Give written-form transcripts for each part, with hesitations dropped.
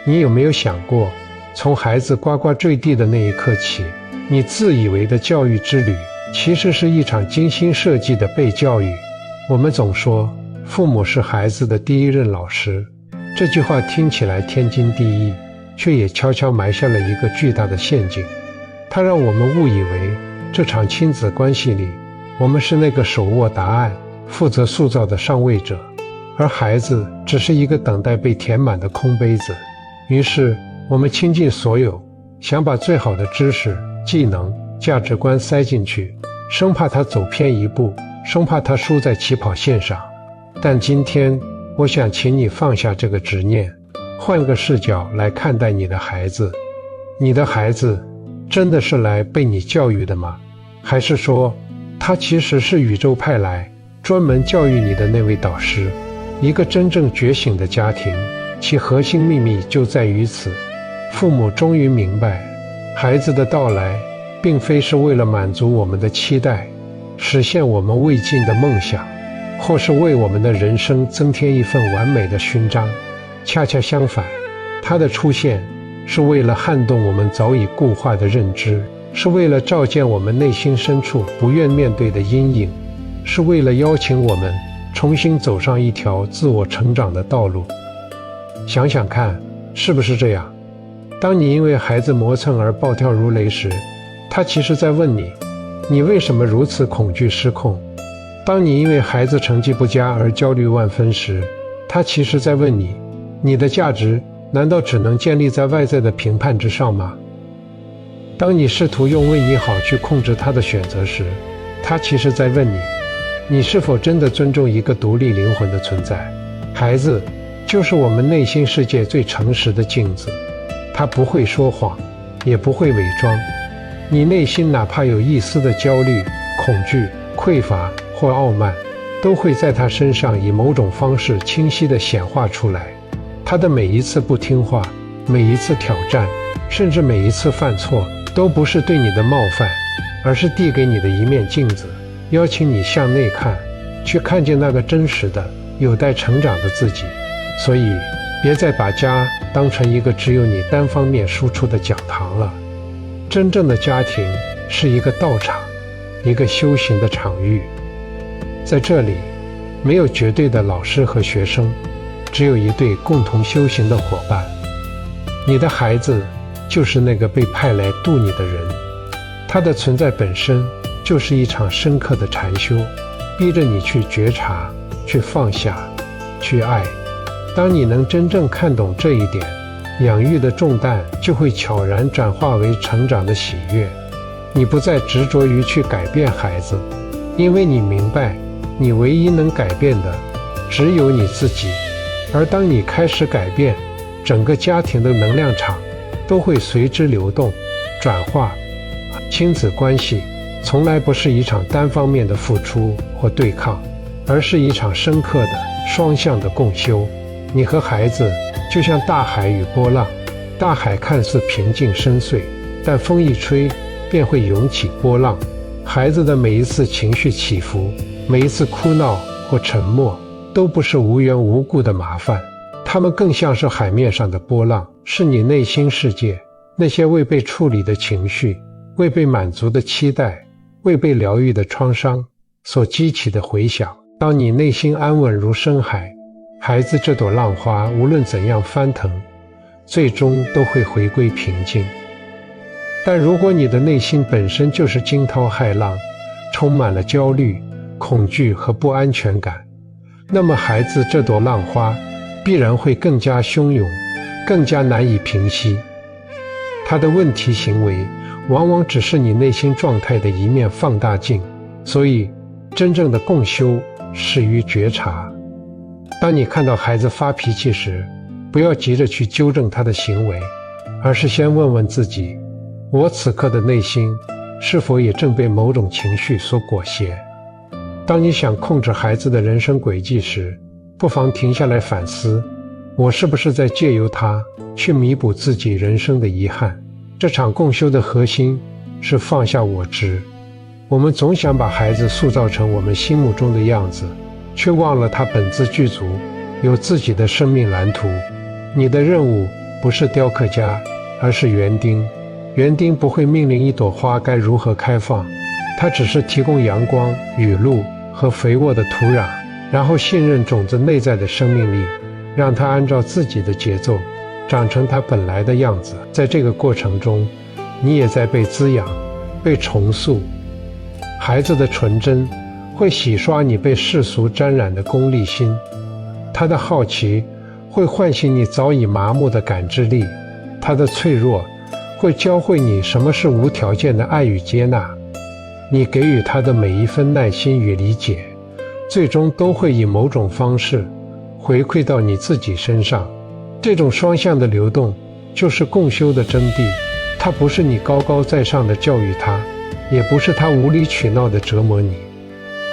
你有没有想过，从孩子呱呱坠地的那一刻起，你自以为的教育之旅，其实是一场精心设计的被教育。我们总说，父母是孩子的第一任老师，这句话听起来天经地义，却也悄悄埋下了一个巨大的陷阱。它让我们误以为，这场亲子关系里，我们是那个手握答案、负责塑造的上位者，而孩子只是一个等待被填满的空杯子。于是，我们倾尽所有，想把最好的知识、技能、价值观塞进去，生怕他走偏一步，生怕他输在起跑线上。但今天，我想请你放下这个执念，换个视角来看待你的孩子。你的孩子真的是来被你教育的吗？还是说，他其实是宇宙派来专门教育你的那位导师？一个真正觉醒的家庭，其核心秘密就在于此。父母终于明白，孩子的到来并非是为了满足我们的期待，实现我们未尽的梦想，或是为我们的人生增添一份完美的勋章。恰恰相反，它的出现是为了撼动我们早已固化的认知，是为了照见我们内心深处不愿面对的阴影，是为了邀请我们重新走上一条自我成长的道路。想想看，是不是这样？当你因为孩子磨蹭而暴跳如雷时，他其实在问你，你为什么如此恐惧失控？当你因为孩子成绩不佳而焦虑万分时，他其实在问你，你的价值难道只能建立在外在的评判之上吗？当你试图用为你好去控制他的选择时，他其实在问你，你是否真的尊重一个独立灵魂的存在？孩子就是我们内心世界最诚实的镜子，他不会说谎，也不会伪装。你内心哪怕有一丝的焦虑、恐惧、匮乏或傲慢，都会在他身上以某种方式清晰地显化出来。他的每一次不听话，每一次挑战，甚至每一次犯错，都不是对你的冒犯，而是递给你的一面镜子，邀请你向内看，去看见那个真实的、有待成长的自己。所以，别再把家当成一个只有你单方面输出的讲堂了。真正的家庭是一个道场，一个修行的场域。在这里，没有绝对的老师和学生，只有一对共同修行的伙伴。你的孩子就是那个被派来度你的人，他的存在本身就是一场深刻的禅修，逼着你去觉察，去放下，去爱。当你能真正看懂这一点，养育的重担就会悄然转化为成长的喜悦。你不再执着于去改变孩子，因为你明白，你唯一能改变的只有你自己。而当你开始改变，整个家庭的能量场都会随之流动、转化。亲子关系从来不是一场单方面的付出或对抗，而是一场深刻的双向的共修。你和孩子就像大海与波浪，大海看似平静深邃，但风一吹便会涌起波浪。孩子的每一次情绪起伏，每一次哭闹或沉默，都不是无缘无故的麻烦，他们更像是海面上的波浪，是你内心世界那些未被处理的情绪、未被满足的期待、未被疗愈的创伤所激起的回响。当你内心安稳如深海，孩子这朵浪花无论怎样翻腾，最终都会回归平静。但如果你的内心本身就是惊涛骇浪，充满了焦虑、恐惧和不安全感，那么孩子这朵浪花必然会更加汹涌，更加难以平息。他的问题行为往往只是你内心状态的一面放大镜，所以真正的共修始于觉察。当你看到孩子发脾气时，不要急着去纠正他的行为，而是先问问自己，我此刻的内心是否也正被某种情绪所裹挟。当你想控制孩子的人生轨迹时，不妨停下来反思，我是不是在借由他去弥补自己人生的遗憾。这场共修的核心是放下我执。我们总想把孩子塑造成我们心目中的样子，却忘了他本自具足，有自己的生命蓝图。你的任务不是雕刻家，而是园丁。园丁不会命令一朵花该如何开放，他只是提供阳光、雨露和肥沃的土壤，然后信任种子内在的生命力，让它按照自己的节奏长成它本来的样子。在这个过程中，你也在被滋养、被重塑。孩子的纯真会洗刷你被世俗沾染的功利心，他的好奇会唤醒你早已麻木的感知力，他的脆弱会教会你什么是无条件的爱与接纳。你给予他的每一分耐心与理解，最终都会以某种方式回馈到你自己身上。这种双向的流动就是共修的真谛。它不是你高高在上的教育他，也不是他无理取闹的折磨你，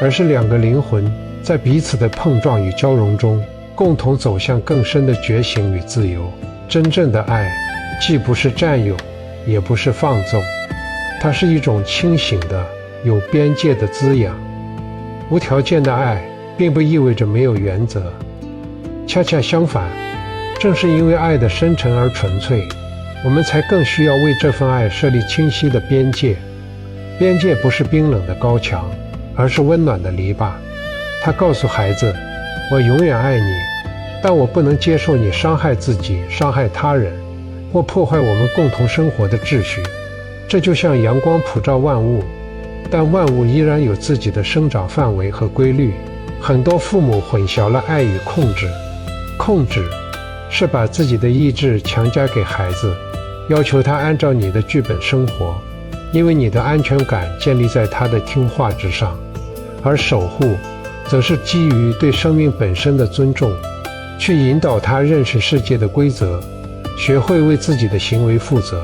而是两个灵魂在彼此的碰撞与交融中，共同走向更深的觉醒与自由。真正的爱既不是占有，也不是放纵，它是一种清醒的有边界的滋养。无条件的爱并不意味着没有原则，恰恰相反，正是因为爱的深沉而纯粹，我们才更需要为这份爱设立清晰的边界。边界不是冰冷的高墙，而是温暖的篱笆。它告诉孩子，我永远爱你，但我不能接受你伤害自己、伤害他人，或破坏我们共同生活的秩序。这就像阳光普照万物，但万物依然有自己的生长范围和规律。很多父母混淆了爱与控制。控制是把自己的意志强加给孩子，要求他按照你的剧本生活，因为你的安全感建立在他的听话之上。而守护则是基于对生命本身的尊重，去引导他认识世界的规则，学会为自己的行为负责。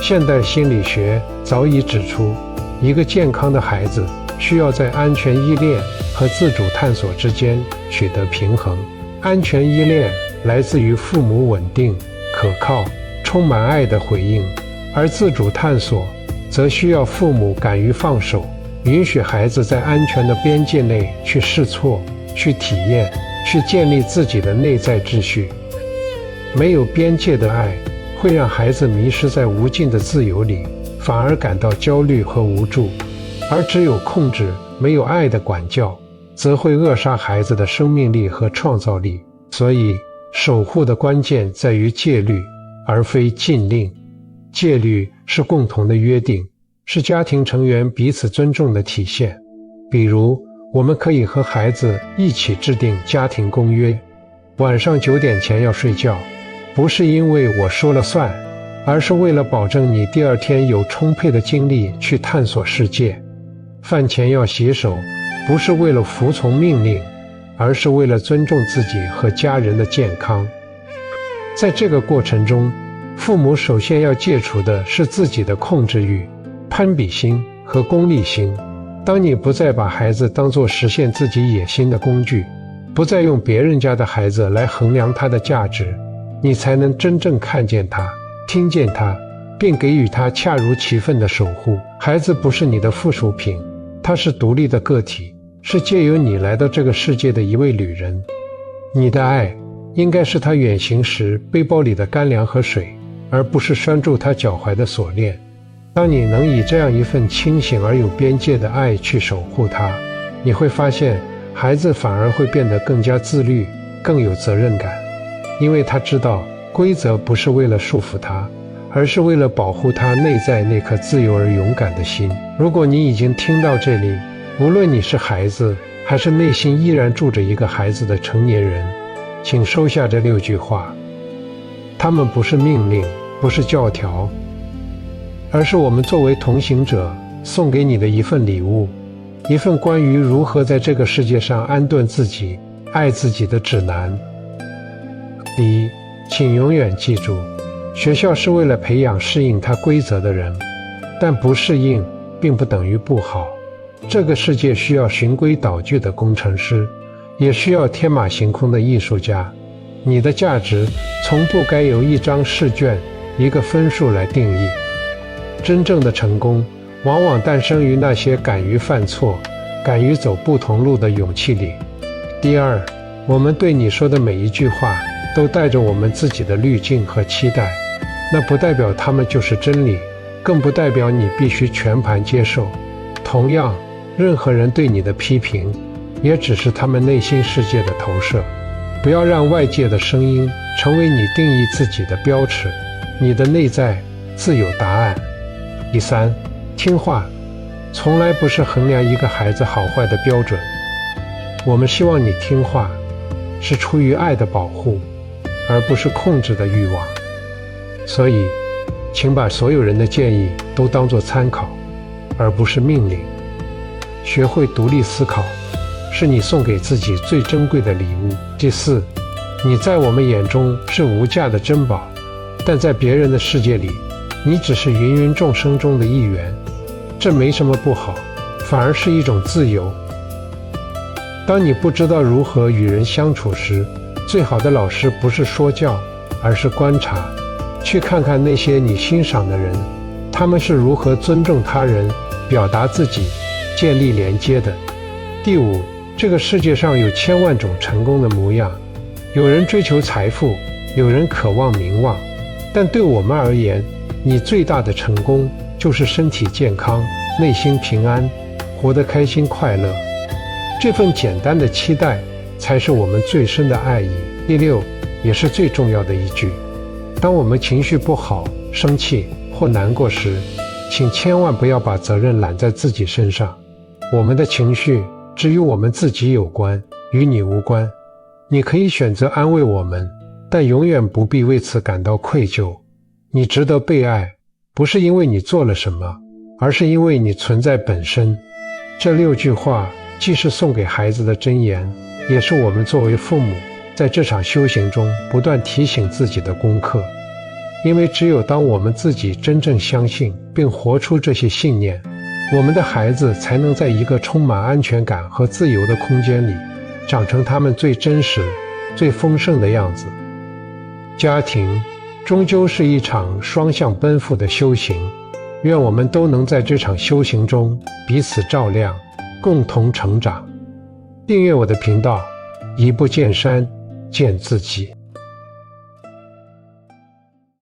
现代心理学早已指出，一个健康的孩子需要在安全依恋和自主探索之间取得平衡。安全依恋来自于父母稳定、可靠、充满爱的回应，而自主探索则需要父母敢于放手，允许孩子在安全的边界内去试错、去体验、去建立自己的内在秩序。没有边界的爱会让孩子迷失在无尽的自由里，反而感到焦虑和无助。而只有控制，没有爱的管教，则会扼杀孩子的生命力和创造力。所以，守护的关键在于戒律，而非禁令。戒律是共同的约定，是家庭成员彼此尊重的体现。比如，我们可以和孩子一起制定家庭公约，晚上9点前要睡觉，不是因为我说了算，而是为了保证你第二天有充沛的精力去探索世界。饭前要洗手，不是为了服从命令，而是为了尊重自己和家人的健康。在这个过程中，父母首先要戒除的是自己的控制欲、攀比心和功利心。当你不再把孩子当作实现自己野心的工具，不再用别人家的孩子来衡量他的价值，你才能真正看见他、听见他，并给予他恰如其分的守护。孩子不是你的附属品，他是独立的个体，是借由你来到这个世界的一位旅人。你的爱应该是他远行时背包里的干粮和水，而不是拴住他脚踝的锁链。当你能以这样一份清醒而有边界的爱去守护他，你会发现孩子反而会变得更加自律，更有责任感，因为他知道规则不是为了束缚他，而是为了保护他内在那颗自由而勇敢的心。如果你已经听到这里，无论你是孩子，还是内心依然住着一个孩子的成年人，请收下这6句话。它们不是命令，不是教条，而是我们作为同行者送给你的一份礼物，一份关于如何在这个世界上安顿自己、爱自己的指南。第一，请永远记住，学校是为了培养适应它规则的人，但不适应并不等于不好。这个世界需要循规蹈矩的工程师，也需要天马行空的艺术家。你的价值从不该由一张试卷、一个分数来定义。真正的成功往往诞生于那些敢于犯错、敢于走不同路的勇气里。第二，我们对你说的每一句话都带着我们自己的滤镜和期待，那不代表他们就是真理，更不代表你必须全盘接受。同样，任何人对你的批评，也只是他们内心世界的投射。不要让外界的声音成为你定义自己的标尺，你的内在自有答案。第三，听话从来不是衡量一个孩子好坏的标准。我们希望你听话，是出于爱的保护，而不是控制的欲望。所以，请把所有人的建议都当作参考，而不是命令。学会独立思考，是你送给自己最珍贵的礼物。第四，你在我们眼中是无价的珍宝，但在别人的世界里，你只是芸芸众生中的一员。这没什么不好，反而是一种自由。当你不知道如何与人相处时，最好的老师不是说教，而是观察。去看看那些你欣赏的人，他们是如何尊重他人、表达自己、建立连接的。第五，这个世界上有千万种成功的模样，有人追求财富，有人渴望名望，但对我们而言，你最大的成功就是身体健康，内心平安，活得开心快乐。这份简单的期待才是我们最深的爱意。第六，也是最重要的一句，当我们情绪不好、生气或难过时，请千万不要把责任揽在自己身上。我们的情绪只与我们自己有关，与你无关。你可以选择安慰我们，但永远不必为此感到愧疚。你值得被爱，不是因为你做了什么，而是因为你存在本身。这6句话既是送给孩子的箴言，也是我们作为父母在这场修行中不断提醒自己的功课。因为只有当我们自己真正相信并活出这些信念，我们的孩子才能在一个充满安全感和自由的空间里，长成他们最真实、最丰盛的样子。家庭终究是一场双向奔赴的修行，愿我们都能在这场修行中彼此照亮，共同成长。订阅我的频道，一步见山，见自己。